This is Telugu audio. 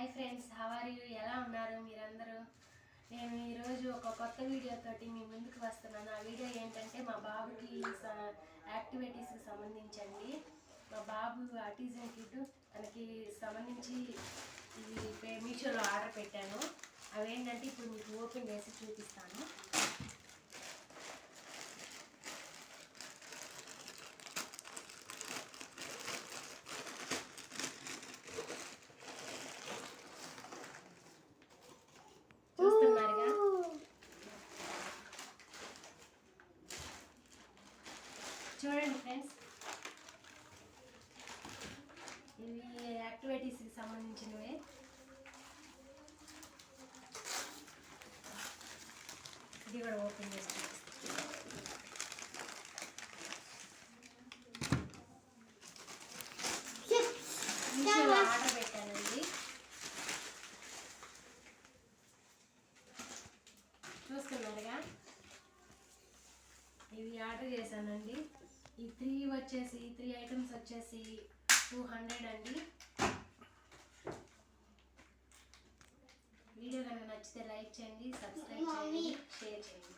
Hi friends, how are you? ఎలా ఉన్నారు మీరందరూ? నేను ఈరోజు ఒక కొత్త వీడియోతోటి మీ ముందుకు వస్తున్నాను. ఆ వీడియో ఏంటంటే మా బాబుకి యాక్టివిటీస్కి సంబంధించండి. మా బాబు ఆటిజం కిట్ తనకి సంబంధించి ఇవి మీషోలో ఆర్డర్ పెట్టాను. అవేంటంటే ఇప్పుడు మీకు ఓపెన్ చేసి చూపిస్తాను. చూస్తున్నారుగా, చూడండి ఫ్రెండ్స్, ఇవి యాక్టివిటీస్కి సంబంధించినవి. ఇది కూడా ఓపెన్ చేసి మీషోలో ఆర్డర్ పెట్టానండి. చూస్తున్నారుగా, ఇవి ఆర్డర్ చేశానండి. ఈ త్రీ ఐటమ్స్ వచ్చేసి 200 అండి. వీడియో కనుక నచ్చితే లైక్ చేయండి, సబ్స్క్రైబ్ చేయండి, షేర్ చేయండి.